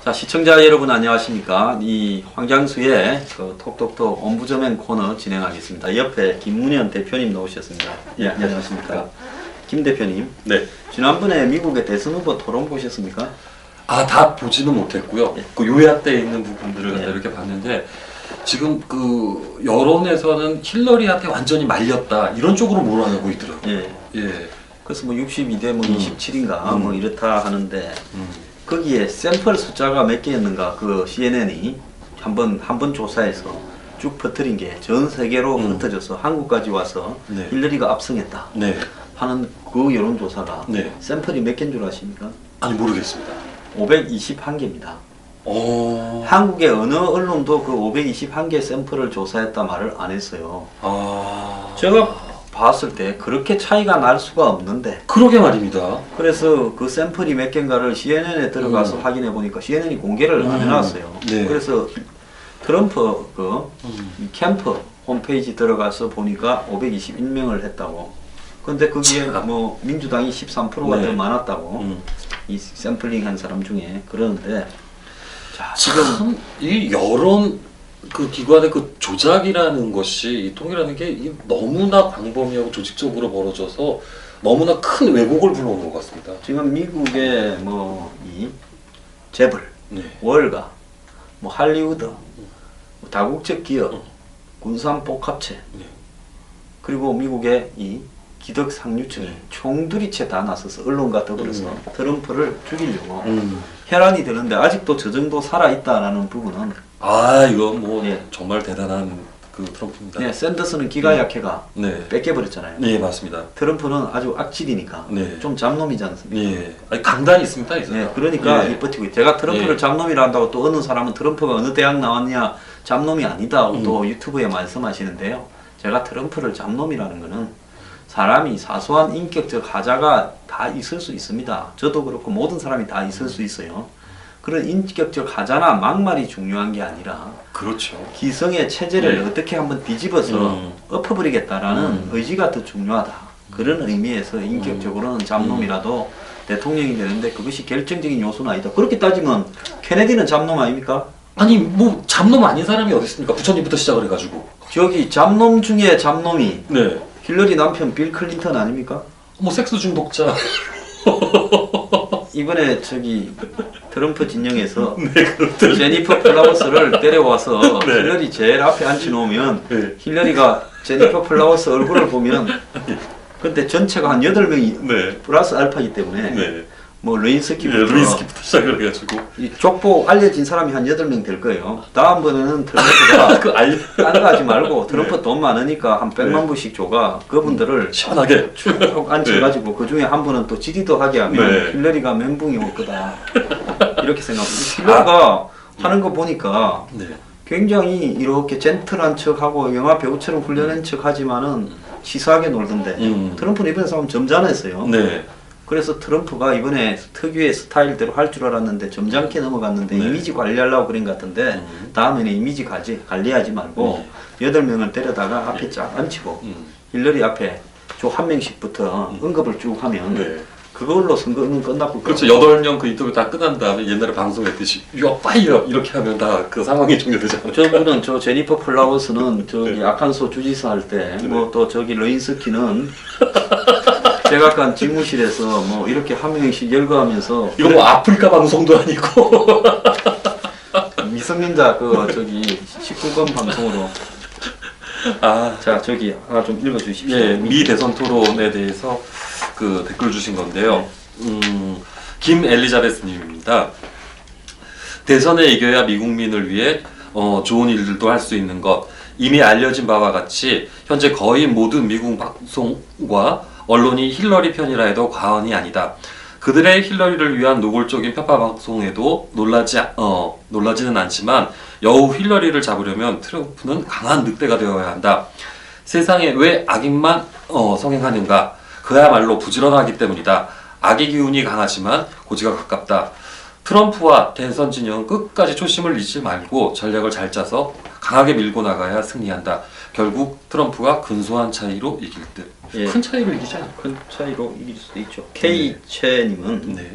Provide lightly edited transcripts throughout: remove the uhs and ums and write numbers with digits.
자, 시청자 여러분 안녕하십니까? 이 황장수의 그 톡톡톡 ombudsman 코너 진행하겠습니다. 옆에 김문현 대표님 나오셨습니다. 예, 안녕하십니까. 김 대표님. 네. 지난번에 미국의 대선 후보 토론 보셨습니까? 아, 다 보지는 못했고요. 예. 그 요약돼 있는 부분들을 갖다 예. 이렇게 봤는데 지금 그 여론에서는 힐러리한테 완전히 말렸다 이런 쪽으로 몰아가고 있더라고요. 예. 예. 그래서 뭐 62대 뭐 27인가 뭐 이렇다 하는데 음. 거기에 샘플 숫자가 몇 개였는가 그 CNN이 한 번 조사해서 쭉 퍼뜨린 게 전 세계로 흩어져서 한국까지 와서 네. 힐러리가 압승했다 네. 하는 그 여론조사가 네. 샘플이 몇 개인 줄 아십니까? 아니 모르겠습니다. 521개입니다. 어. 한국의 어느 언론도 그 521개 샘플을 조사했다 말을 안 했어요. 아. 제가 봤을 때 그렇게 차이가 날 수가 없는데, 그러게 말입니다. 그래서 그 샘플이 몇 개인가를 CNN에 들어가서 확인해 보니까 CNN이 공개를 안 해놨어요. 네. 그래서 트럼프 이 캠프 홈페이지 들어가서 보니까 521명을 했다고. 근데 거기에 뭐 민주당이 13%가 네. 더 많았다고. 이 샘플링 한 사람 중에 그러는데, 자 지금 참 이 여론 그 기관의 그 조작이라는 것이 이 통이라는 게 이 너무나 광범위하고 조직적으로 벌어져서 너무나 큰 왜곡을 불러오는 것 같습니다. 지금 미국의 뭐 이 재벌, 네. 월가, 뭐 할리우드, 뭐 다국적 기업, 군산 복합체, 네. 그리고 미국의 이 기득 상류층이 총두리째 다 나서서 언론과 더불어서 트럼프를 죽이려고 혈안이 되는데 아직도 저 정도 살아있다라는 부분은 아, 이거 뭐 예. 정말 대단한 그 트럼프입니다. 네, 샌더스는 기가 약해가 네. 뺏겨버렸잖아요. 네, 맞습니다. 트럼프는 아주 악질이니까 네. 좀 잡놈이지 않습니까? 예. 아니, 강단이 있습니다, 이 사람. 네, 그러니까 예. 이 버티고 있. 제가 트럼프를 예. 잡놈이라 한다고 또 어느 사람은 트럼프가 어느 대학 나왔냐 잡놈이 아니다 또 유튜브에 말씀하시는데요. 제가 트럼프를 잡놈이라는 거는 사람이 사소한 인격적 하자가 다 있을 수 있습니다. 저도 그렇고 모든 사람이 다 있을 수 있어요. 그런 인격적 하자나 막말이 중요한 게 아니라 그렇죠. 기성의 체제를 네. 어떻게 한번 뒤집어서 엎어버리겠다라는 의지가 더 중요하다. 그런 의미에서 인격적으로는 잡놈이라도 대통령이 되는데 그것이 결정적인 요소는 아니다. 그렇게 따지면 케네디는 잡놈 아닙니까? 아니, 뭐 잡놈 아닌 사람이 어디 있습니까? 부처님부터 시작을 해가지고. 저기 잡놈 중에 잡놈이 네. 힐러리 남편 빌 클린턴 아닙니까? 뭐 섹스 중독자. 이번에 저기 트럼프 진영에서 네, 그렇죠. 제니퍼 플라워스를 데려와서 네. 힐러리 제일 앞에 앉혀놓으면 네. 힐러리가 제니퍼 플라워스 얼굴을 보면 근데 전체가 한 8명이 네. 플러스 알파이기 때문에 네. 뭐 루인스키부터 루이스키부터 시작을 해가지고. 이 족보 알려진 사람이 한 8명 될 거예요. 다음번에는 트럼프가 그 알, 딴 거 하지 말고 트럼프 돈 많으니까 한 100만 네. 불씩 줘가 그분들을 시원하게. 쭉 앉혀가지고 그 중에 한 분은 또 지지도 하게 하면 네. 힐러리가 멘붕이 올 거다. 이렇게 생각합니다. 힐러리가 하는 거 보니까 네. 굉장히 이렇게 젠틀한 척하고 영화 배우처럼 훈련한 척하지만은 치사하게 놀던데 트럼프는 이번에 싸움 점잖았어요. 네. 그래서 트럼프가 이번에 특유의 스타일대로 할 줄 알았는데 점잖게 넘어갔는데 네. 이미지 관리하려고 그런 것 같은데 다음에는 이미지 관리하지 말고 8명을 데려다가 앞에 쫙 앉히고 힐러리 앞에 저 한 명씩부터 언급을 쭉 하면 네. 그걸로 선거는 끝났고 그렇죠. 8명 그 인터뷰 다 끝난 다음에 옛날에 방송했듯이 You're fire! 이렇게 하면 다 그 상황이 종료되잖아요. 저분은 저 제니퍼 플라워스는 저기 아칸소 주지사 할 때 뭐 또 저기 레인스키는 제각각 집무실에서 뭐 이렇게 한 명씩 열거하면서 이거 뭐 아프리카 방송도 아니고. 미성년자 그 저기 19금 방송으로 아, 자 저기 하나 좀 읽어주십시오. 예, 미 대선 토론에 대해서 그 댓글 주신 건데요. 김 엘리자베스님입니다. 대선에 이겨야 미국민을 위해 좋은 일들도 할 수 있는 것. 이미 알려진 바와 같이 현재 거의 모든 미국 방송과 언론이 힐러리 편이라 해도 과언이 아니다. 그들의 힐러리를 위한 노골적인 편파 방송에도 놀라지는 않지만 여우 힐러리를 잡으려면 트럼프는 강한 늑대가 되어야 한다. 세상에 왜 악인만 성행하는가? 그야말로 부지런하기 때문이다. 악의 기운이 강하지만 고지가 가깝다. 트럼프와 대선 진영은 끝까지 초심을 잃지 말고 전략을 잘 짜서 강하게 밀고 나가야 승리한다. 결국 트럼프가 근소한 차이로 이길 듯. 예. 큰 차이로 이기지 않을까? 큰 차이로 이길 수도 있죠. K채님은 네.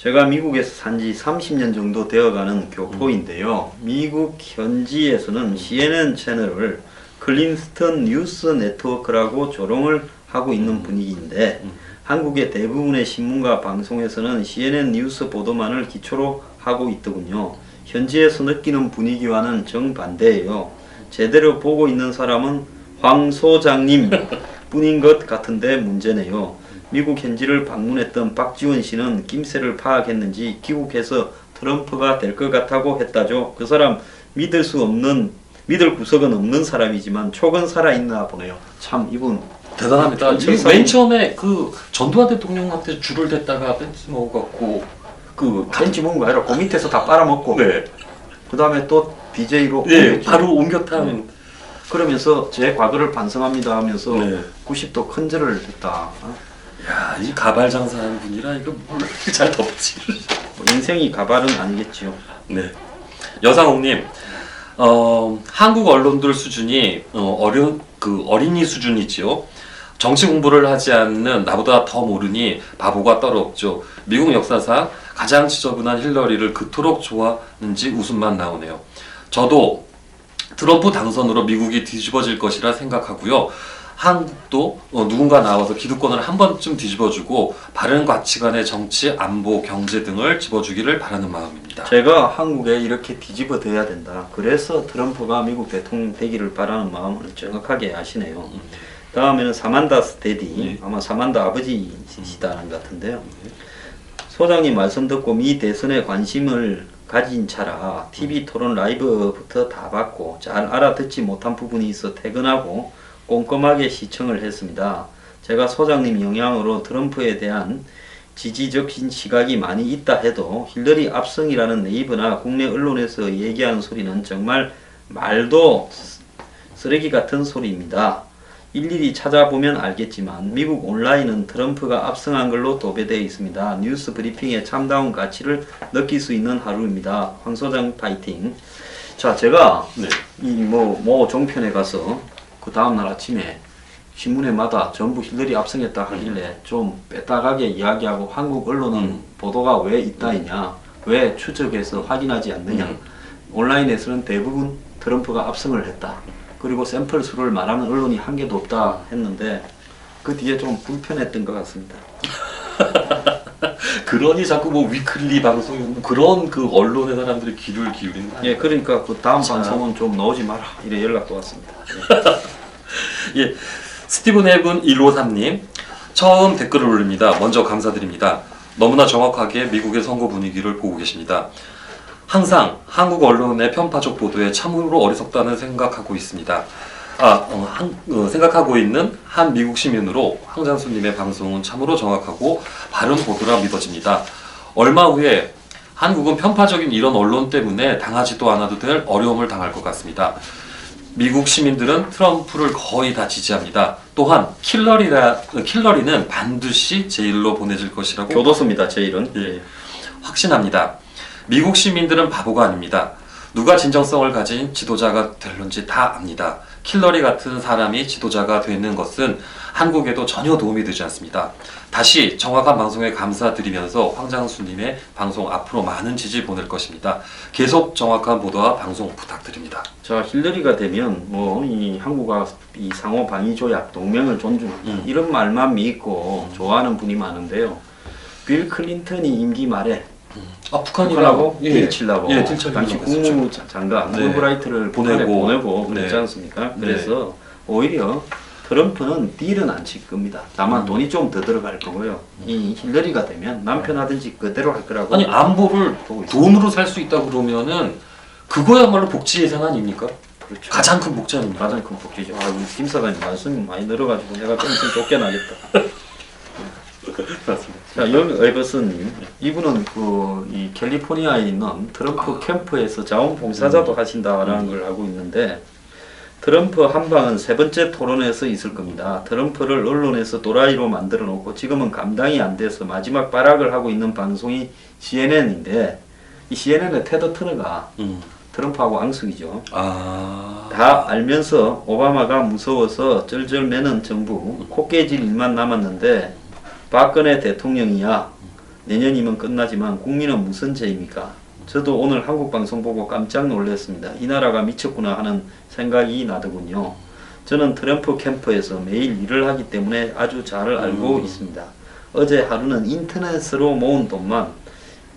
제가 미국에서 산지 30년 정도 되어가는 교포인데요. 미국 현지에서는 CNN 채널을 클린스턴 뉴스 네트워크라고 조롱을 하고 있는 분위기인데 한국의 대부분의 신문과 방송에서는 CNN 뉴스 보도만을 기초로 하고 있더군요. 현지에서 느끼는 분위기와는 정반대예요. 제대로 보고 있는 사람은 황 소장님 뿐인 것 같은데 문제네요. 미국 현지를 방문했던 박지원 씨는 김새를 파악했는지 귀국해서 트럼프가 될 것 같다고 했다죠. 그 사람 믿을 구석은 없는 사람이지만 촉은 살아있나 보네요. 참 이분 대단합니다. 철사님. 맨 처음에 그 전두환 대통령한테 줄을 댔다가 벤치 먹어갖고 벤치 먹은 거 아니라 그 밑에서 다 빨아먹고 네. 그 다음에 또 BJ로 네, 바로 옮겼다는. 그러면서 제 과거를 반성합니다 하면서 네. 90도 큰절을 했다. 야, 이 가발 장사하는 분이라 이거 뭘 이렇게 잘 덮지를. 뭐 인생이 가발은 아니겠지요. 네. 여상홍님, 한국 언론들 수준이 어린이 수준이지요. 정치 공부를 하지 않는 나보다 더 모르니 바보가 따로 없죠. 미국 역사상 가장 지저분한 힐러리를 그토록 좋아하는지 웃음만 나오네요. 저도 트럼프 당선으로 미국이 뒤집어질 것이라 생각하고요. 한국도 누군가 나와서 기득권을 한 번쯤 뒤집어주고 바른 가치관의 정치, 안보, 경제 등을 집어주기를 바라는 마음입니다. 제가 한국에 이렇게 뒤집어져야 된다. 그래서 트럼프가 미국 대통령 되기를 바라는 마음을 정확하게 아시네요. 다음에는 사만다 스테디, 아마 사만다 아버지시다는 것 같은데요. 소장님 말씀 듣고 미 대선에 관심을 가진 차라 TV 토론 라이브부터 다 봤고 잘 알아듣지 못한 부분이 있어 퇴근하고 꼼꼼하게 시청을 했습니다. 제가 소장님 영향으로 트럼프에 대한 지지적인 시각이 많이 있다 해도 힐러리 압승이라는 네이버나 국내 언론에서 얘기하는 소리는 정말 말도 쓰레기 같은 소리입니다. 일일이 찾아보면 알겠지만 미국 온라인은 트럼프가 압승한 걸로 도배되어 있습니다. 뉴스 브리핑의 참다운 가치를 느낄 수 있는 하루입니다. 황 소장 파이팅. 자, 제가 네. 이 뭐 종편에 가서 그 다음날 아침에 신문에마다 전부 힐러리 압승했다 하길래 좀 빼딱하게 이야기하고 한국 언론은 보도가 왜 있다이냐, 왜 추적해서 확인하지 않느냐, 온라인에서는 대부분 트럼프가 압승을 했다. 그리고 샘플 수를 말하는 언론이 한 개도 없다 했는데 그 뒤에 좀 불편했던 것 같습니다. 그러니 자꾸 뭐 위클리 방송 그런 그 언론의 사람들이 귀를 기울이는 거 아니에요? 예, 그러니까 그 다음 자. 방송은 좀 나오지 마라 이래 연락도 왔습니다. 예, 스티븐 헤븐 153님 처음 댓글을 올립니다. 먼저 감사드립니다. 너무나 정확하게 미국의 선거 분위기를 보고 계십니다. 항상 한국 언론의 편파적 보도에 참으로 어리석다는 생각하고 있습니다. 생각하고 있는 한 미국 시민으로 황장수님의 방송은 참으로 정확하고 바른 보도라 믿어집니다. 얼마 후에 한국은 편파적인 이런 언론 때문에 당하지도 않아도 될 어려움을 당할 것 같습니다. 미국 시민들은 트럼프를 거의 다 지지합니다. 또한 킬러리는 반드시 제일로 보내질 것이라고 교도소입니다, 제일은. 예, 확신합니다. 미국 시민들은 바보가 아닙니다. 누가 진정성을 가진 지도자가 될런지 다 압니다. 킬러리 같은 사람이 지도자가 되는 것은 한국에도 전혀 도움이 되지 않습니다. 다시 정확한 방송에 감사드리면서 황장수님의 방송 앞으로 많은 지지 보낼 것입니다. 계속 정확한 보도와 방송 부탁드립니다. 자, 힐러리가 되면 뭐 이 한국과 이 상호 방위 조약 동맹을 존중한다 이런 말만 믿고 좋아하는 분이 많은데요. 빌 클린턴이 임기 말에 북한하고 딜 치려고 당시 국무장관 올브라이트를 북한에 보내고 그랬지 않습니까? 그래서 오히려 트럼프는 딜은 안 칠 겁니다. 다만 돈이 좀 더 들어갈 거고요. 이 힐러리가 되면 남편 하든지 그대로 할 거라고. 아니 안보를 돈으로 살 수 있다 그러면은 그거야말로 복지 예산 아닙니까? 그렇죠. 가장 큰 복지 아닙니까? 가장 큰 복지죠. 아, 우리 김 사장님 말씀이 많이 늘어가지고 내가 pension 쫓겨나겠다. 맞습니다. 자, 영 에버슨님, 이분은 이 캘리포니아에 있는 트럼프 캠프에서 자원봉사자도 하신다라는 걸 알고 있는데 트럼프 한방은 세 번째 토론에서 있을 겁니다. 트럼프를 언론에서 도라이로 만들어 놓고 지금은 감당이 안 돼서 마지막 발악을 하고 있는 방송이 CNN인데 이 CNN의 테드 터너가 트럼프하고 앙숙이죠. 다 알면서 오바마가 무서워서 쩔쩔 매는 정부 코 깨질 일만 남았는데 박근혜 대통령이야 내년이면 끝나지만 국민은 무슨 죄입니까? 저도 오늘 한국 방송 보고 깜짝 놀랐습니다. 이 나라가 미쳤구나 하는 생각이 나더군요. 저는 트럼프 캠프에서 매일 일을 하기 때문에 아주 잘 알고 있습니다. 어제 하루는 인터넷으로 모은 돈만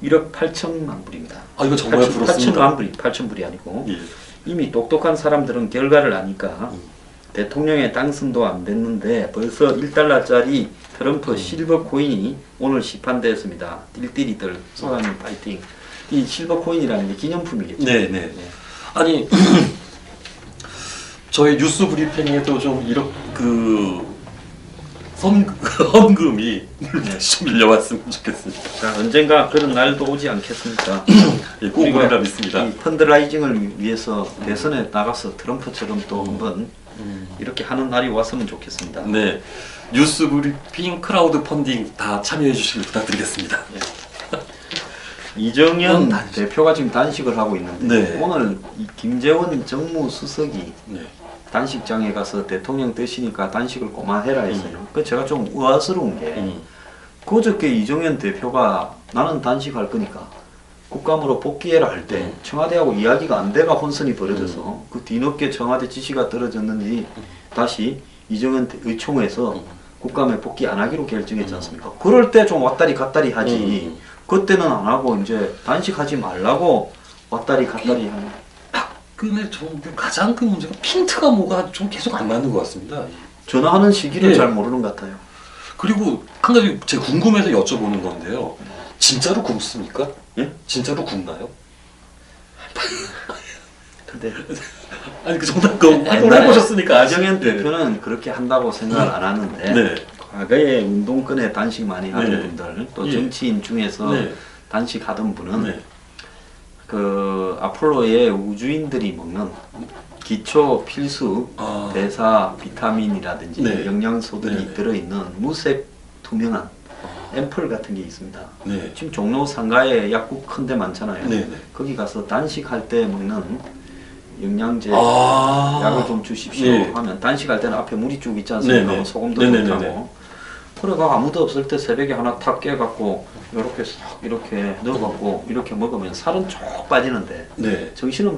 1억 8천만 불입니다. 아 이거 정말 부럽습니다. 8천만 불이 8천 불이 아니고 예. 이미 똑똑한 사람들은 결과를 아니까 대통령의 당선도 안 됐는데 벌써 1달러짜리 트럼프 실버 코인이 오늘 시판되었습니다. 띨띨이들 소장님 파이팅. 이 실버 코인이라는 게 기념품이겠죠. 네네. 아니 저희 뉴스 브리핑에도 좀 이렇게 헌금이 좀 밀려왔으면 좋겠습니다. 자, 언젠가 그런 날도 오지 않겠습니까? 예, 꼭 오리라 믿습니다. 이 펀드라이징을 위해서 대선에 나가서 트럼프처럼 또 한번 이렇게 하는 날이 왔으면 좋겠습니다. 네, 뉴스 브리핑 크라우드 펀딩 다 참여해 주시길 부탁드리겠습니다. 이정현 대표가 지금 단식을 하고 있는데 네. 오늘 이 김재원 정무수석이 네. 단식장에 가서 대통령 뜻이니까 단식을 고만해라 했어요. 그 제가 좀 의아스러운 게 그저께 이정현 대표가 나는 단식할 거니까 국감으로 복귀해라 할 때 청와대하고 이야기가 안 돼가 혼선이 벌어져서 그 뒤늦게 청와대 지시가 떨어졌는지 다시 이정현 의총에서 국감에 복귀 안 하기로 결정했지 않습니까? 그럴 때 좀 왔다리 갔다리 하지. 그때는 안 하고 이제 단식하지 말라고 왔다리 갔다리 하는. 근데 저 가장 큰 문제가 핀트가 뭐가 좀 계속 안 맞는 것 같습니다. 전화하는 시기를 예. 잘 모르는 것 같아요. 그리고 한 가지 제가 궁금해서 여쭤보는 건데요. 진짜로 굶습니까? 예? 진짜로 굶나요? 근데 아니 그 정답 활동을 해보셨으니까 이정현 대표는 그렇게 한다고 생각을 안 하는데 네. 과거에 운동권에 단식 많이 하던 네. 분들 또 예. 정치인 중에서 네. 단식 하던 분은 네. 그 앞으로의 우주인들이 먹는 기초 필수 아. 대사 비타민이라든지 네. 영양소들이 네. 들어있는 무색 투명한 앰플 같은 게 있습니다. 네. 지금 종로 상가에 약국 큰 데 많잖아요. 네. 네. 거기 가서 단식할 때 먹는 영양제 아. 약을 좀 주십시오 네. 하면 단식할 때는 앞에 물이 쭉 있지 않습니까? 네, 네. 소금도 네, 좀 네, 타고 네, 네. 그래가 아무도 없을 때 새벽에 하나 탁 깨갖고 이렇게 싹 이렇게 넣어갖고 이렇게 먹으면 살은 쭉 빠지는데 네. 정신은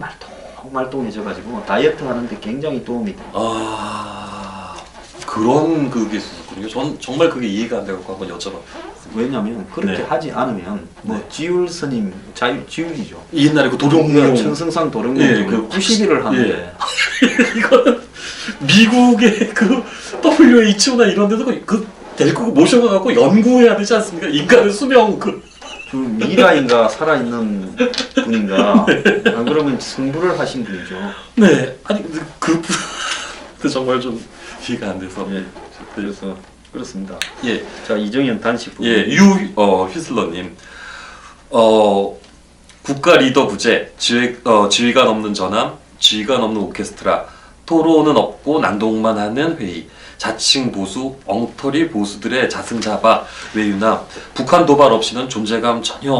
말똥해져가지고 다이어트 하는데 굉장히 도움이 돼요. 아 그런 그게 있었군요. 전 정말 그게 이해가 안 돼갖고 한번 여쭤봤어요. 왜냐면 그렇게 네. 하지 않으면 뭐 네. 지율 스님 지율이죠. 옛날에 그 도룡뇽 천승상 도룡뇽 예, 그 그 90일을 하는데 이거는 미국의 그 WHO나 이런 데서 그 데리고 모셔가갖고 연구해야 되지 않습니까? 인간의 수명 그 미라인가 살아있는 분인가 안 그러면 승부를 하신 분이죠. 네 아니 그 정말 좀 이해가 안 돼서 예. 그래서 그렇습니다. 예. 자 이정현 단식 부분. 예, 휘슬러님, 국가 리더 부재, 지휘관 없는 전함, 지휘관 없는 오케스트라, 토론은 없고 난동만 하는 회의, 자칭 보수, 엉터리 보수들의 자승자바, 외유나 북한 도발 없이는 존재감 전혀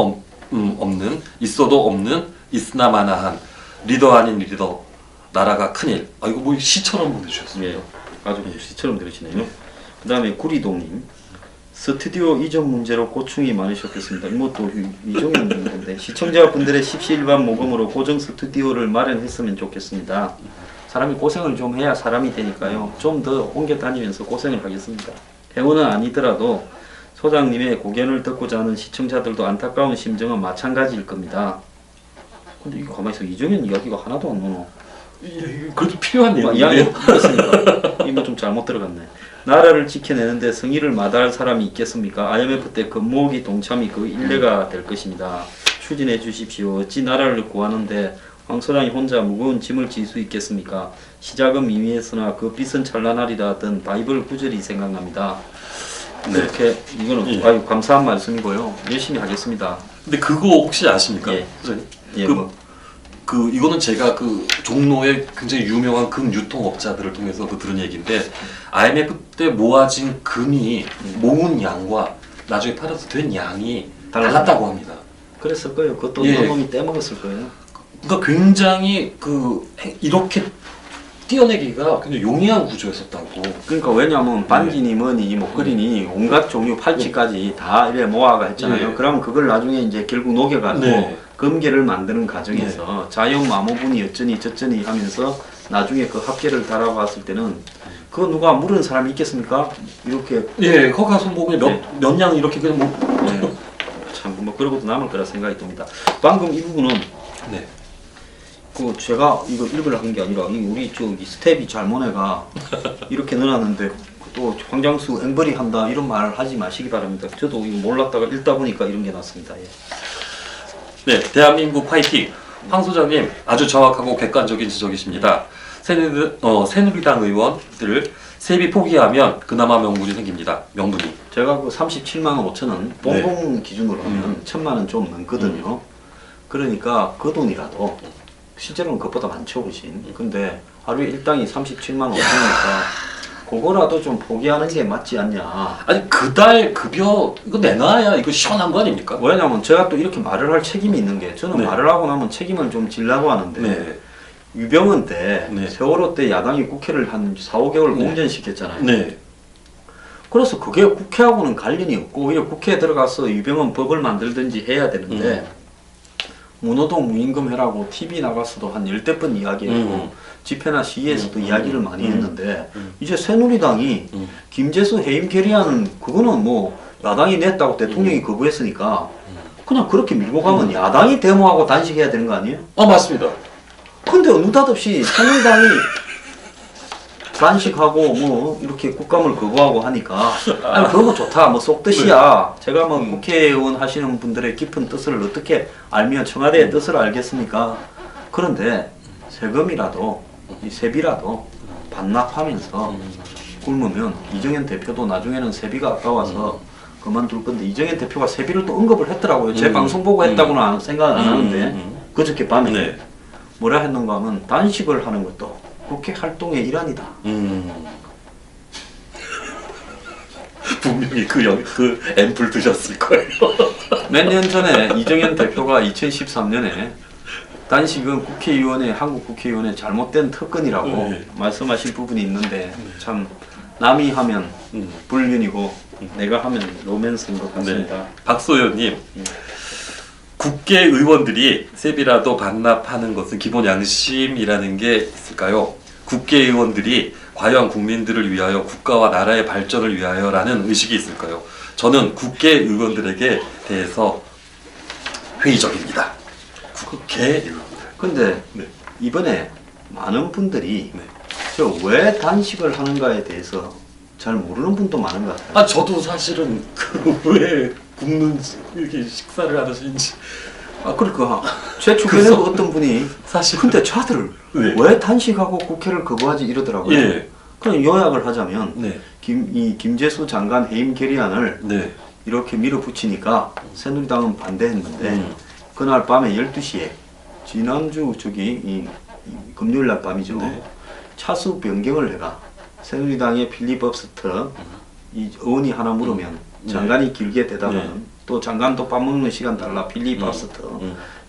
없는, 있어도 없는, 있으나 마나한 리더 아닌 리더, 나라가 큰일. 아 이거 뭐 시처럼 보내주셨습니다. 예. 아주 시처럼 들으시네요. 그 다음에 구리동님 스튜디오 이전 문제로 고충이 많으셨겠습니다. 이것도 이종현 문제인데 시청자분들의 십시일반 모금으로 고정 스튜디오를 마련했으면 좋겠습니다. 사람이 고생을 좀 해야 사람이 되니까요. 좀 더 옮겨 다니면서 고생을 하겠습니다. 회원은 아니더라도 소장님의 고견을 듣고자 하는 시청자들도 안타까운 심정은 마찬가지일 겁니다. 근데 이거 가만히 있어. 이종현 이야기가 하나도 안 나오노. 그래도 필요한 이야기 내용인데요. 그렇습니까? 이거 좀 잘못 들어갔네. 나라를 지켜내는데 성의를 마다할 사람이 있겠습니까? IMF 때 금모으기 동참이 그 일례가 될 것입니다. 추진해 주십시오. 어찌 나라를 구하는데 황 소장이 혼자 무거운 짐을 질 수 있겠습니까? 시작은 미미했으나 그 빛은 찬란하리라 던 바이블 구절이 생각납니다. 네. 이렇게 이거는 예. 아유 감사한 말씀이고요. 열심히 하겠습니다. 근데 그거 혹시 아십니까? 예. 선생님? 예, 이거는 제가 그 종로의 굉장히 유명한 금 유통업자들을 통해서 들은 얘기인데 IMF 때 모아진 금이 모은 양과 나중에 팔아서 된 양이 달랐다고 합니다. 그랬을 거예요. 그것도 예. 이런 놈이 떼먹었을 거예요. 그러니까 굉장히 이렇게 띄어내기가 굉장히 용이한 구조였었다고. 그러니까 왜냐하면 반지니 뭐니 목걸이니 온갖 종류 팔찌까지 다 이래 모아가 했잖아요. 네. 그러면 그걸 나중에 이제 결국 녹여가지고 네. 금괴를 만드는 과정에서 자연 마모분이 어쩌니 저쩌니 하면서 나중에 그 합계를 달아봤을 때는 그거 누가 물은 사람이 있겠습니까? 이렇게 예, 허가 손목에 네. 몇 양 이렇게 그냥 뭐. 네. 참뭐 그러고도 남을 거라 생각이 듭니다. 방금 이 부분은 네. 그 제가 이거 읽으려 한 게 아니라 우리 저기 스텝이 잘못해가 이렇게 넣어놨는데 또 황장수 앵벌이 한다 이런 말 하지 마시기 바랍니다. 저도 이거 몰랐다가 읽다 보니까 이런 게 났습니다. 예. 네, 대한민국 파이팅! 황 소장님 아주 정확하고 객관적인 지적이십니다. 새누리당 의원들 세비 포기하면 그나마 명분이 생깁니다. 명분이. 제가 그 37만 5천 원 봉봉 기준으로 하면 1,000만 원 좀 넘거든요. 그러니까 그 돈이라도 실제로는 그것보다 많죠, 훨씬. 근데 하루에 일당이 37만 5천원이니까 그거라도 좀 포기하는 게 맞지 않냐. 아니 그달 급여 이거 내놔야 이거 시원한 거 아닙니까? 왜냐면 제가 또 이렇게 말을 할 책임이 있는 게 저는 네. 말을 하고 나면 책임을 좀 지려고 하는데 네. 유병헌 때 네. 세월호 때 야당이 국회를 한 4, 5개월 네. 공전시켰잖아요. 네. 그래서 그게 국회하고는 관련이 없고 오히려 국회에 들어가서 유병헌 법을 만들든지 해야 되는데 문호동 무임금 해라고 TV 나가서도 한 10대 번 이야기했고 집회나 시위에서도 이야기를 많이 했는데 이제 새누리당이 김재수 해임 결의안은 그거는 뭐 야당이 냈다고 대통령이 거부했으니까 그냥 그렇게 밀고 가면 야당이 데모하고 단식해야 되는 거 아니에요? 맞습니다. 근데 느닷없이 새누리당이 단식하고 뭐 이렇게 국감을 거부하고 하니까 아니 그런 거 좋다 뭐 속뜻이야. 제가 뭐 국회의원 하시는 분들의 깊은 뜻을 어떻게 알면 청와대의 뜻을 알겠습니까? 그런데 세금이라도 이 세비라도 반납하면서 굶으면 이정현 대표도 나중에는 세비가 아까워서 그만둘 건데 이정현 대표가 세비를 또 언급을 했더라고요. 제 방송 보고 했다고는 생각 안 하는데 그저께 밤에 네. 뭐라 했는가 하면 단식을 하는 것도 국회 활동의 일환이다. 분명히 그 앰플 드셨을 거예요. 몇 년 전에 이정현 대표가 2013년에 단식은 국회의원의 한국 국회의원의 잘못된 특권이라고 네. 말씀하실 부분이 있는데 참 남이 하면 불륜이고 내가 하면 로맨스인 것 같습니다. 네. 박소연님, 국회의원들이 세비라도 반납하는 것은 기본 양심이라는 게 있을까요? 국회의원들이 과연 국민들을 위하여 국가와 나라의 발전을 위하여라는 의식이 있을까요? 저는 국회의원들에게 대해서 회의적입니다. 국회의원들. 근데 네. 이번에 많은 분들이 네. 저 왜 단식을 하는가에 대해서 잘 모르는 분도 많은 것 같아요. 저도 사실은 왜 굶는지 이렇게 식사를 하시는지 그러니까 제 주변에도 어떤 분이 사실 근데 저들 네. 왜 단식하고 국회를 거부하지 이러더라고요. 예. 그럼 요약을 하자면 네. 김재수 장관 해임 결의안을 네. 이렇게 밀어붙이니까 새누리당은 반대했는데 그날 밤에 12시에 지난주 이 금요일 날 밤이죠. 네. 차수 변경을 해가 새누리당의 필리버스터 이 의원이 하나 물으면 장관이 길게 대답하는 또 장관도 밥 먹는 시간 달라 필리버스터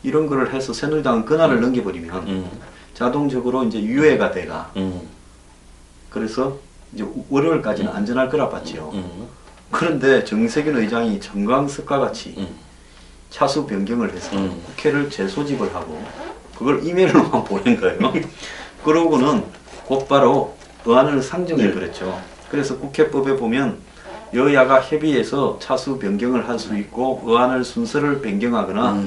이런 거를 해서 새누리당은 그날을 넘겨버리면 자동적으로 이제 유예가 돼가 그래서 이제 월요일까지는 안전할 거라 봤지요. 그런데 정세균 의장이 정광석과 같이 차수 변경을 해서 국회를 재소집을 하고 그걸 이메일로만 보낸 거예요. 그러고는 곧바로 의안을 상정해 버렸죠. 그래서 국회법에 보면 여야가 협의해서 차수 변경을 할 수 있고 의안을 순서를 변경하거나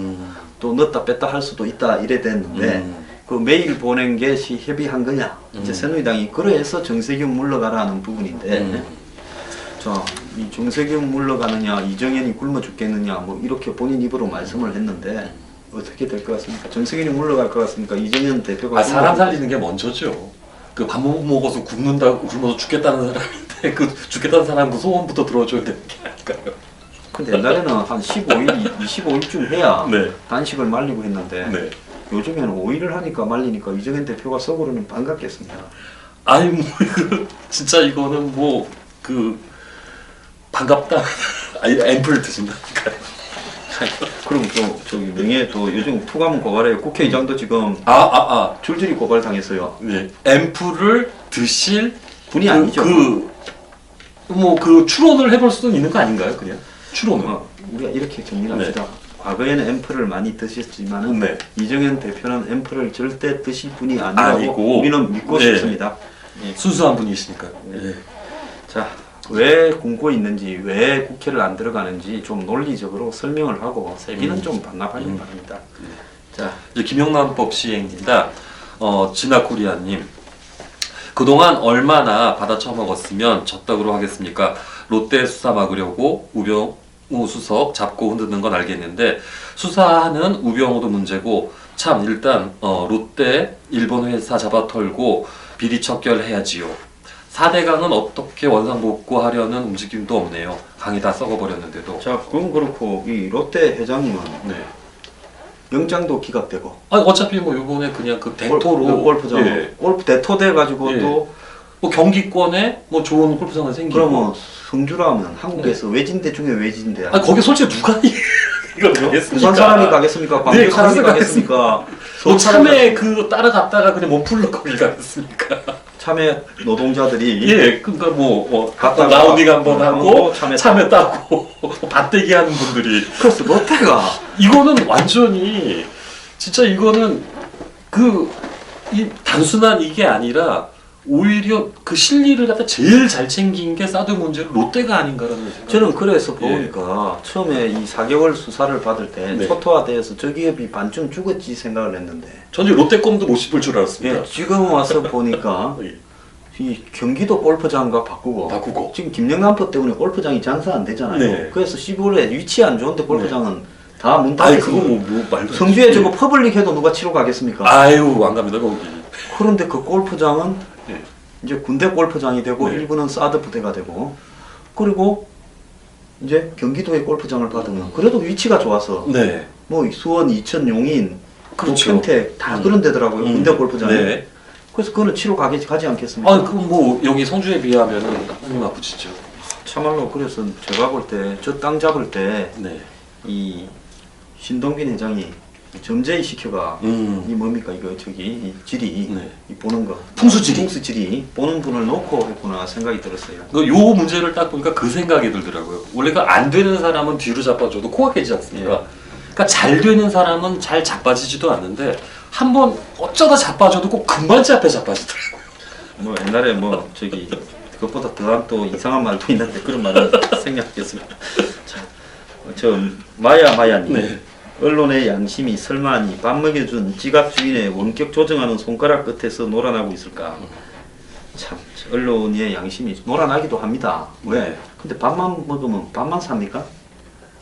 또 넣었다 뺐다 할 수도 있다 이래 됐는데 그 메일 보낸 게 협의한 거냐 이제 새누리당이 그래서 정세균 물러가라 하는 부분인데 자, 이 정세균 물러가느냐 이정현이 굶어 죽겠느냐 뭐 이렇게 본인 입으로 말씀을 했는데 어떻게 될 것 같습니까? 정세균이 물러갈 것 같습니까? 이정현 대표가 사람 살리는 게 먼저죠. 그 밥 못 먹어서 굶어서 죽겠다는 사람인데 그 죽겠다는 사람 그 소원부터 들어줘야 되는 게 아닐까요? 근데 옛날에는 한 15일, 25일쯤 해야 네. 단식을 말리고 했는데 네. 요즘에는 5일을 하니까 말리니까 이정현 대표가 속으로는 반갑겠습니다. 아니 뭐 이거 진짜 이거는 뭐 그 반갑다. 아니 앰플 드신다니까요. 그럼 또 저기 명예 또 요즘 투가문 고발에 국회의장도 지금 줄줄이 고발 당했어요. 네. 앰플을 드실 분이 아니죠. 그 추론을 해볼 수도 있는 거 아닌가요? 그냥 추론을. 우리가 이렇게 정리를 합시다. 과거에는 앰플을 많이 드셨지만은 네. 이정현 대표는 앰플을 절대 드실 분이 아니라고 아니고, 우리는 믿고 네. 싶습니다. 예. 순수한 분이시니까요. 네. 자, 왜 굶고 있는지, 왜 국회를 안 들어가는지 좀 논리적으로 설명을 하고 세비는 좀 반납하기 바랍니다. 자, 이제 김영란법 시행입니다. 진아코리아님, 그동안 얼마나 받아 처먹었으면 졌다고 하겠습니까? 롯데 수사 막으려고 우병우 수석 잡고 흔드는 건 알겠는데 수사하는 우병우도 문제고 참 일단 롯데 일본 회사 잡아털고 비리 척결해야지요. 4대강은 어떻게 원상복구하려는 움직임도 없네요. 강이 다 썩어버렸는데도. 자, 그건 그렇고 이 롯데 회장님은 네. 영장도 기각되고 아니 어차피 뭐 요번에 그냥 그 대토로 골프장 예. 골프 대토 돼 가지고 예. 또 뭐 경기권에 뭐 좋은 골프장은 생기고. 그러면 성주라면 한국에서 외진대 중에 외진대. 아니 거기 솔직히 누가 이걸 가겠습니까? 부산 사람이 가겠습니까? 광주 네, 사람이 거기서 가겠습니까? 뭐 서울 사람이 참외 그 따라갔다가 그냥 몸 풀러 거기 가겠습니까? 참외 노동자들이 예, 그러니까 뭐 갔다가 라운딩 한번 하고 참외 참외 따고 밭대기 하는 분들이 그래서 롯데가 이거는 완전히 진짜 이거는 이 단순한 이게 아니라 오히려 그 실리를 갖다 제일 잘 챙긴 게 사드 문제로 롯데가 아닌가라는 생각. 저는 그래서 보니까 처음에 이 4개월 수사를 받을 때 네. 초토화돼서 저 기업이 반쯤 죽었지 생각을 했는데 전혀 롯데 껌도 못 씹을 줄 알았습니다. 예, 지금 와서 보니까 예. 이 경기도 골프장과 바꾸고 지금 김영란법 때문에 골프장이 장사 안 되잖아요. 네. 그래서 15일에 위치 안 좋은데 골프장은 다 문 아니 닫혔어요. 그거 뭐 말도. 성주에 안 돼. 저거 퍼블릭 해도 누가 치러 가겠습니까? 아유 안 갑니다 거기. 그런데 그 골프장은 네. 이제 군대 골프장이 되고 네. 일부는 사드 부대가 되고 그리고 이제 경기도의 골프장을 받으면 그래도 위치가 좋아서 네. 뭐 수원, 이천, 용인, 그렇죠. 평택 다 그런 데더라고요. 군대 골프장에. 네. 그래서 그거는 치러 가지 않겠습니까? 아 그럼 뭐 여기 성주에 비하면은 한님 아프시죠. 참말로 그래서 제가 볼 때 저 땅 잡을 때 이 네. 신동빈 회장이 점제이 시켜가 이 뭡니까 이거 저기 이 지리 네. 이 보는 거 풍수지리. 풍수지리 보는 분을 놓고 했구나 생각이 들었어요. 요 문제를 딱 보니까 그 생각이 들더라고요. 원래 그 안 되는 사람은 뒤로 자빠져도 코가 깨지지 않습니까? 예. 그러니까 잘 되는 사람은 잘 자빠지지도 않는데 한번 어쩌다 자빠져도 꼭 금반지 앞에 자빠지더라고요. 뭐 옛날에 뭐 저기 그것보다 더한 또 이상한 말도 있는데 그런 말은 생략하겠습니다. 자, 저 마야님. 네. 언론의 양심이 설마니 밥 먹여준 지갑 주인의 원격 조정하는 손가락 끝에서 놀아나고 있을까? 참 언론의 양심이 놀아나기도 합니다. 왜? 네. 근데 밥만 먹으면 밥만 삽니까?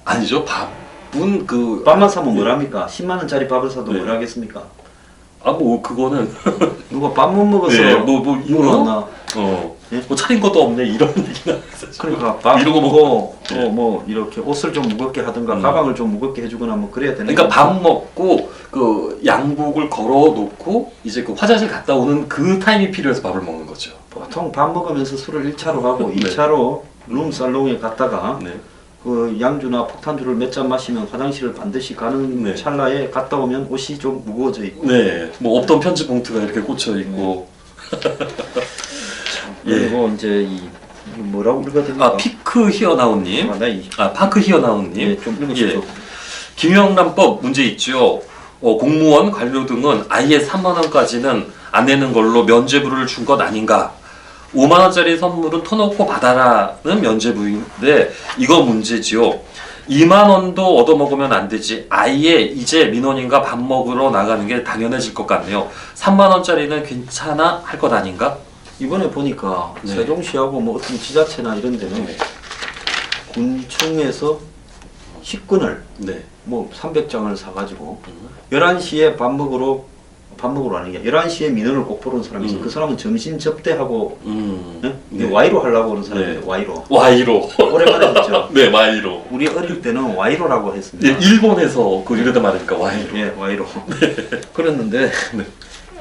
아니죠. 밥은 그 밥만 사면 뭘 합니까? 10만 원짜리 밥을 사도 네. 뭘 하겠습니까? 뭐 그거는 누가 밥 못 먹어서 네, 뭐 물었나? 예? 뭐 차린 것도 없네 이런 얘기나 있었죠. 그러니까 밥 이런 거 먹고 네. 또 뭐 이렇게 옷을 좀 무겁게 하든가 가방을 좀 무겁게 해주거나 뭐 그래야 되는 그러니까 거죠. 밥 먹고 그 양복을 걸어 놓고 이제 그 화장실 갔다 오는 그 타임이 필요해서 밥을 먹는 거죠. 보통 밥 먹으면서 술을 1차로 하고 네. 2차로 룸살롱에 갔다가 네. 그 양주나 폭탄주를 몇 잔 마시면 화장실을 반드시 가는 네. 찰나에 갔다 오면 옷이 좀 무거워져 있고 네. 뭐 없던 편지 봉투가 이렇게 꽂혀 있고. 그리고 이제 이 뭐라고 읽어야 됩니까? 피크 히어나우님. 파크 히어나우님. 예, 좀 읽으시죠. 김영란법 문제 있죠. 공무원 관료 등은 아예 3만 원까지는 안 내는 걸로 면죄부를 준 것 아닌가. 5만 원짜리 선물은 터놓고 받아라는 면죄부인데 이거 문제지요. 2만 원도 얻어먹으면 안 되지. 아예 이제 민원인과 밥 먹으러 나가는 게 당연해질 것 같네요. 3만 원짜리는 괜찮아 할 것 아닌가? 이번에 보니까 네. 세종시하고 뭐 어떤 지자체나 이런 데는 군청에서 식권을 네. 뭐 300장을 사가지고 11시에 밥 먹으러 하는 게 11시에 민원을 꼭 보는 사람이 있어. 그 사람은 점심 접대하고 네? 이게 와이로 하려고 하는 사람인데 네. 와이로. 오랜만에 듣죠. 네, 와이로. 우리 어릴 때는 와이로라고 했습니다. 예, 일본에서 그 이러다 말하니까 와이로. 예, 와이로. 그랬는데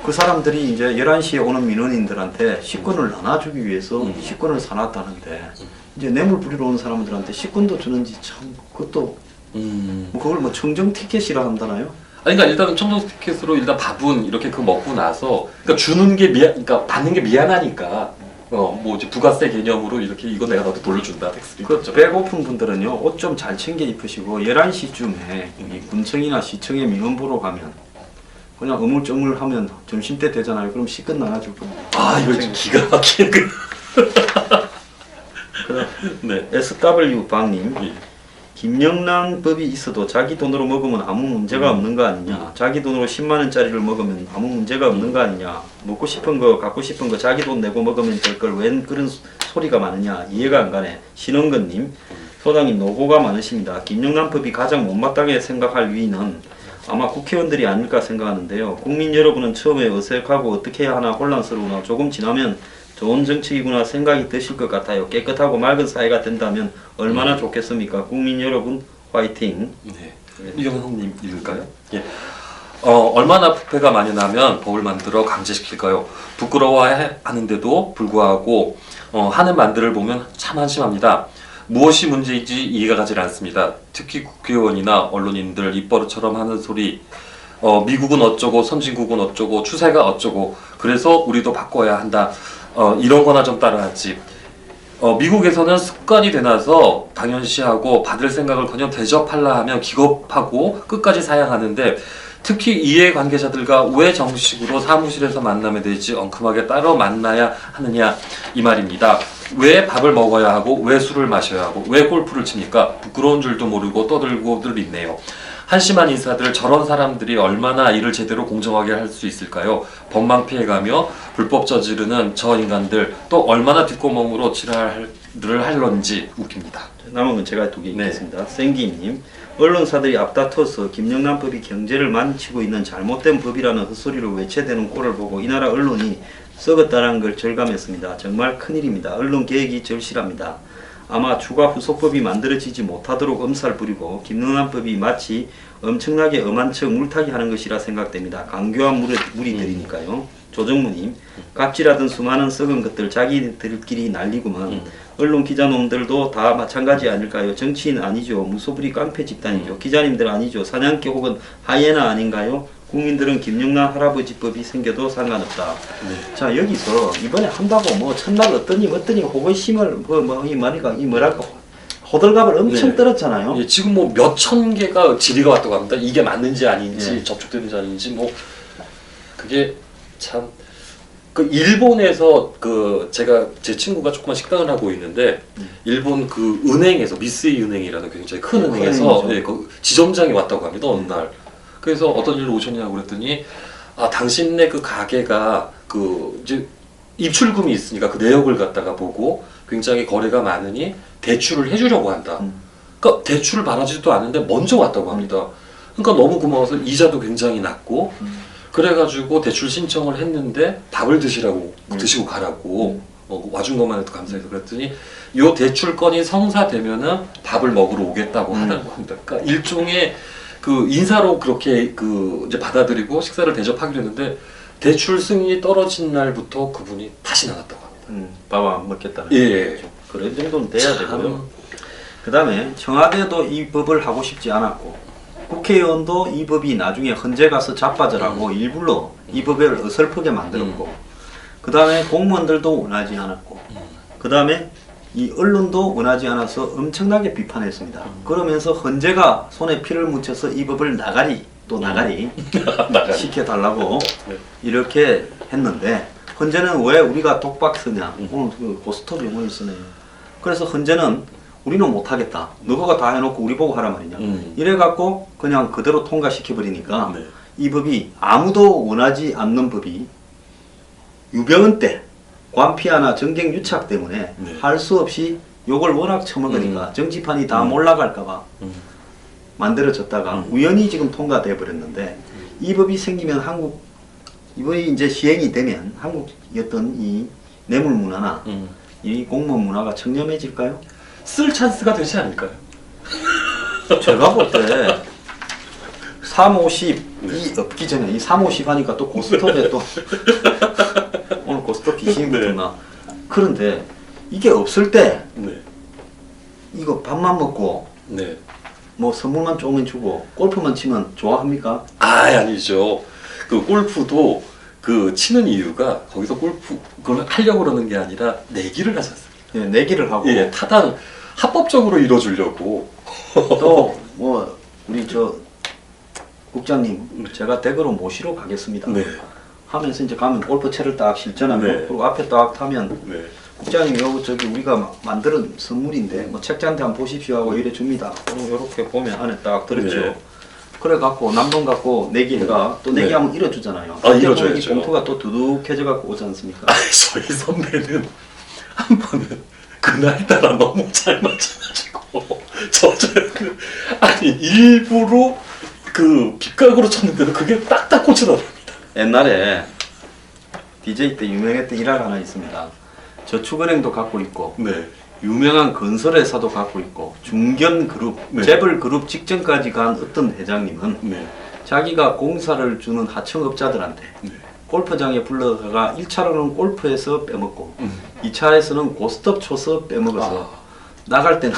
그 사람들이 이제 11시에 오는 민원인들한테 식권을 나눠주기 위해서 식권을 사놨다는데 이제 뇌물 부리러 온 사람들한테 식권도 주는지 참 그것도 뭐 그걸 뭐 청정 티켓이라 한다나요? 아니, 그러니까 일단은 청정 티켓으로 일단 밥은 이렇게 그 먹고 나서, 그러니까 주는 게 그러니까 받는 게 미안하니까, 뭐 이제 부가세 개념으로 이렇게 이거 내가 나도 돌려준다 텍스를. 그 배고픈 분들은요 옷 좀 잘 챙겨 입으시고 11시쯤에 이 군청이나 시청에 민원 보러 가면 그냥 어물쩡물하면 점심때 되잖아요. 그럼 시끝 나가지고. 아, 이거 좀 기가 막힌 그. 네. SW 방님. 예. 김영란 법이 있어도 자기 돈으로 먹으면 아무 문제가 없는 거 아니냐. 자기 돈으로 10만 원짜리를 먹으면 아무 문제가 없는 거 아니냐. 먹고 싶은 거 갖고 싶은 거 자기 돈 내고 먹으면 될 걸 왜 그런 소리가 많으냐. 이해가 안 가네. 신원근님. 소장님 노고가 많으십니다. 김영란 법이 가장 못마땅하게 생각할 위인은 아마 국회의원들이 아닐까 생각하는데요. 국민 여러분은 처음에 어색하고 어떻게 해야 하나 혼란스러우나 조금 지나면 좋은 정책이구나 생각이 드실 것 같아요. 깨끗하고 맑은 사회가 된다면 얼마나 좋겠습니까? 국민 여러분 화이팅. 네. 이경선님 읽을까요? 예. 얼마나 부패가 많이 나면 법을 만들어 강제시킬까요? 부끄러워하는데도 불구하고 하는 만들을 보면 참 한심합니다. 무엇이 문제인지 이해가 가지 않습니다. 특히 국회의원이나 언론인들 입버릇처럼 하는 소리, 미국은 어쩌고 선진국은 어쩌고 추세가 어쩌고 그래서 우리도 바꿔야 한다. 이런 거나 좀 따라하지. 미국에서는 습관이 되나서 당연시하고 받을 생각을커녕 대접하려 하면 기겁하고 끝까지 사양하는데 특히 이해관계자들과 왜 정식으로 사무실에서 만나면 되지 엉큼하게 따로 만나야 하느냐 이 말입니다. 왜 밥을 먹어야 하고 왜 술을 마셔야 하고 왜 골프를 칩니까? 부끄러운 줄도 모르고 떠들고들 있네요. 한심한 인사들 저런 사람들이 얼마나 일을 제대로 공정하게 할 수 있을까요? 법만 피해가며 불법 저지르는 저 인간들 또 얼마나 뒷구멍으로 지랄을 할런지 웃깁니다. 남은 건 제가 두 개 읽겠습니다. 생기님. 언론사들이 앞다퉈서 김영란 법이 경제를 망치고 있는 잘못된 법이라는 헛소리를 외쳐대는 꼴을 보고 이 나라 언론이 썩었다는 걸 절감했습니다. 정말 큰일입니다. 언론 개혁이 절실합니다. 아마 추가 후속법이 만들어지지 못하도록 엄살 부리고 김영란 법이 마치 엄청나게 엄한 척 물타기 하는 것이라 생각됩니다. 강교한 무리들이니까요. 조정무님, 갑질하던 수많은 썩은 것들 자기들끼리 날리구만. 언론 기자놈들도 다 마찬가지 아닐까요? 정치인 아니죠. 무소불위 깡패 집단이죠. 기자님들 아니죠. 사냥개 혹은 하이에나 아닌가요? 국민들은 김영란 할아버지법이 생겨도 상관없다. 네. 자 여기서 이번에 한다고 뭐 첫날 어떠니 호기심을 이 뭐랄까 호들갑을 엄청 네. 떨었잖아요. 예, 지금 뭐 몇천 개가 질의가 왔다고 합니다. 이게 맞는지 아닌지 예. 접촉되는지 아닌지 뭐 그게 참 그 일본에서 그 제가 제 친구가 조그만 식당을 하고 있는데 일본 그 은행에서 미쓰이 은행이라는 굉장히 큰 은행에서 예, 그 지점장이 왔다고 합니다. 어느 날. 그래서 어떤 일로 오셨냐고 그랬더니 아 당신네 그 가게가 그 이제 입출금이 있으니까 그 내역을 갖다가 보고 굉장히 거래가 많으니 대출을 해주려고 한다. 그러니까 대출을 바라지도 않는데 먼저 왔다고 합니다. 그러니까 너무 고마워서 이자도 굉장히 낮고 그래가지고 대출 신청을 했는데 밥을 드시라고 드시고 가라고 와준 것만 해도 감사해서 그랬더니 요 대출 건이 성사되면은 밥을 먹으러 오겠다고 하다고 합니다. 그러니까 일종의 그 인사로 그렇게 그 이제 받아들이고 식사를 대접하기로 했는데 대출 승인이 떨어진 날부터 그분이 다시 나갔다고 합니다. 밥 안 먹겠다는 예. 그런 정도는 돼야 되고요. 그 다음에 청와대도 이 법을 하고 싶지 않았고 국회의원도 이 법이 나중에 헌재 가서 자빠져라고 일부러 이 법을 어설프게 만들었고 그 다음에 공무원들도 원하지 않았고 그 다음에 이 언론도 원하지 않아서 엄청나게 비판했습니다. 그러면서 헌재가 손에 피를 묻혀서 이 법을 나가리 시켜달라고 이렇게 했는데 헌재는 왜 우리가 독박 쓰냐. 오늘 그 고스톱 용어를 쓰네요. 그래서 헌재는 우리는 못하겠다. 너가 다 해놓고 우리 보고 하란 말이냐. 이래갖고 그냥 그대로 통과시켜버리니까 네. 이 법이 아무도 원하지 않는 법이 유병헌 때 관피아나 정경 유착 때문에 네. 할 수 없이 욕을 워낙 처먹으니까 정치판이 다 몰락할까봐 만들어졌다가 우연히 지금 통과돼 버렸는데 이 법이 생기면 이번이 이제 시행이 되면 한국의 어떤 이 뇌물 문화나 이 공무원 문화가 청렴해질까요? 쓸 찬스가 되지 않을까요? 제가 볼 때 350이 없기 전에 이 350 하니까 또 고스톱에 또 오늘 고스톱 귀신이 붙었나. 그런데 이게 없을 때 네. 이거 밥만 먹고 네. 뭐 선물만 조금 주고 골프만 치면 좋아합니까? 아니죠. 그 골프도 그 치는 이유가 거기서 골프 그걸 하려고 그러는 게 아니라 내기를 하지 않습니까? 예, 내기를 하고 예, 타당 합법적으로 이뤄주려고. 또 뭐 우리 저 국장님 제가 댁으로 모시러 가겠습니다. 네. 하면서 이제 가면 골프채를 딱 실전하면 네. 그리고 앞에 딱 타면 네. 국장님 요거 저기 우리가 만드는 선물인데 뭐 책자한테 한번 보십시오 하고 이래 줍니다. 요렇게 보면 안에 딱 들었죠. 네. 그래 갖고 남돈 갖고 내기해가 또 내기하면 이뤄주잖아요. 그때 보면 이 이뤄줘야죠. 봉투가 또 두둑해져 갖고 오지 않습니까? 저희 선배는 한 번은 그날따라 너무 잘 맞춰가지고 저는 아니 일부러 그 빗각으로 쳤는데도 그게 딱딱 꽂히더랍니다. 옛날에 DJ 때 유명했던 일화가 하나 있습니다. 저축은행도 갖고 있고 네. 유명한 건설회사도 갖고 있고 중견그룹, 네. 재벌그룹 직전까지 간 어떤 회장님은 네. 자기가 공사를 주는 하청업자들한테 네. 골프장에 불러다가 1차로는 골프에서 빼먹고 2차에서는 고스톱 쳐서 빼먹어서 나갈 때는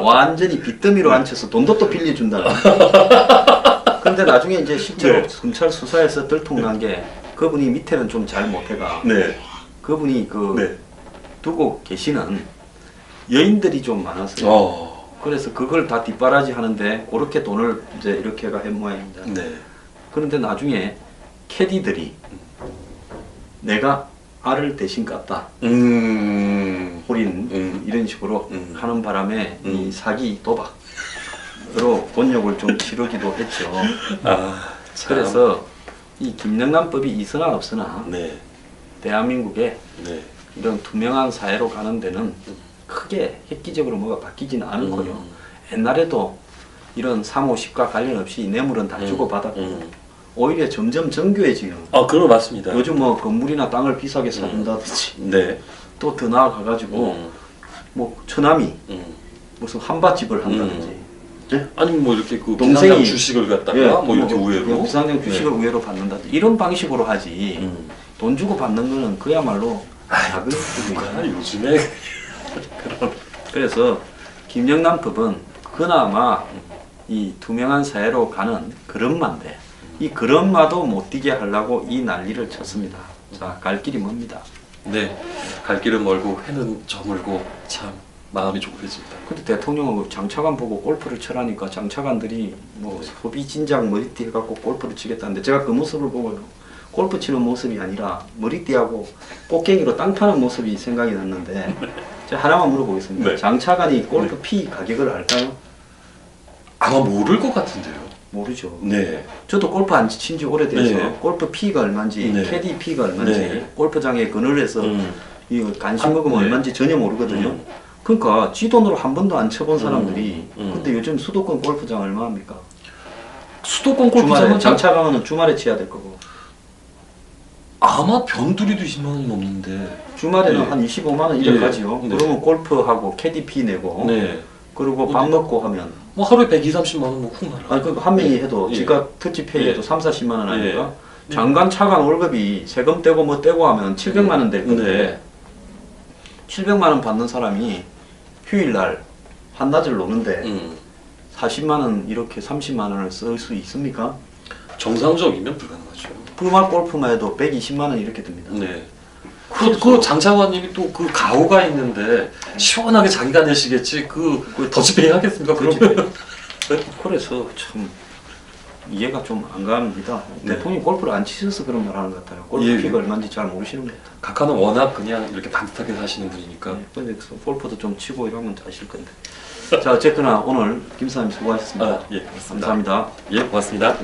완전히 빚더미로 앉혀서 돈도 또 빌려준다는 근데 나중에 이제 실제로 네. 검찰 수사에서 들통난 게 그분이 밑에는 좀 잘 못해가 네. 그분이 그 네. 두고 계시는 여인들이 좀 많았어요. 그래서 그걸 다 뒷바라지 하는데 그렇게 돈을 이제 이렇게가 한 모양입니다. 네. 그런데 나중에 캐디들이 내가 알을 대신 깠다. 홀인 이런 식으로 하는 바람에 이 사기 도박으로 곤욕을 좀 치르기도 했죠. 참. 그래서 이 김영란법이 있으나 없으나 네. 대한민국에 네. 이런 투명한 사회로 가는 데는 크게 획기적으로 뭐가 바뀌지는 않고요. 옛날에도 이런 3, 50과 관련 없이 뇌물은 다 주고받았고 오히려 점점 정교해지는 그건 맞습니다. 요즘 뭐 건물이나 땅을 비싸게 사준다든지 네. 또 더 나아가가지고 뭐 처남이 무슨 한밭집을 한다든지 아니면 뭐 이렇게 그 동생이- 비상장 주식을 갖다가 뭐 이렇게 우회로 비상장 주식을 네. 우회로 받는다든지 이런 방식으로 하지 돈 주고 받는 거는 그야말로 작은 수준이에요. 요즘에 그래서 김영란법은 그나마 이 투명한 사회로 가는 걸음마인데 이 걸음마도 못 뛰게 하려고 이 난리를 쳤습니다. 자, 갈 길이 멉니다. 네. 갈 길은 멀고 해는 저물고 참 마음이 조급해집니다. 근데 대통령은 장차관 보고 골프를 쳐라니까 장차관들이 뭐 소비 진작 머리띠 해갖고 골프를 치겠다는데 제가 그 모습을 보고요. 골프 치는 모습이 아니라 머리띠하고 꽃갱이로 땅 파는 모습이 생각이 났는데 제가 하나만 물어보겠습니다. 네. 장차관이 골프 피 가격을 알까요? 아마 모를 것 같은데요. 모르죠. 네. 저도 골프 안 친 지 오래돼서 네. 골프 피가 얼마인지 네. 캐디 피가 얼마인지 네. 골프장에 그늘에서 이거 간식 먹으면 네. 얼마인지 전혀 모르거든요. 그러니까 지 돈으로 한 번도 안 쳐본 사람들이 근데 요즘 수도권 골프장 얼마입니까? 수도권 주말에 골프장은 장차 가면은 주말에 치야 될 거고 아마 변두리도 20만 원이 넘는데. 주말에는 네. 한 25만 원 이래 네. 가지요. 네. 그러면 골프하고 캐디 피 내고 네. 그리고 밥 먹고 하면 뭐 하루에 120, 30만 원 뭐훅 날아. 아니 그 한 명이 해도 예. 지가 특집 회의해도 예. 3, 40만 원 아닙니까? 예. 장관 차관 월급이 세금 떼고 뭐 떼고 하면 700만 원 될 건데 네. 700만 원 받는 사람이 휴일날 한낮을 노는데 40만 원 이렇게 30만 원을 쓸 수 있습니까? 정상적이면 불가능하죠. 풀말 골프만 해도 120만 원 이렇게 듭니다. 네. 그 장차관님이 또 그 가오가 있는데 시원하게 자기가 내시겠지 그 더치페이 하겠습니까? 그러면 그래서 참 이해가 좀 안 갑니다. 네. 대통령이 골프를 안 치셔서 그런 말 하는 것 같아요. 골프 예. 피가 얼마인지 잘 모르시는 것 같아요. 각하는 워낙 그냥 이렇게 반듯하게 사시는 분이니까. 네, 근데 골프도 좀 치고 이러면 아실 건데. 자, 어쨌거나 오늘 김 사장님 수고하셨습니다. 예, 그렇습니다. 감사합니다. 예, 고맙습니다.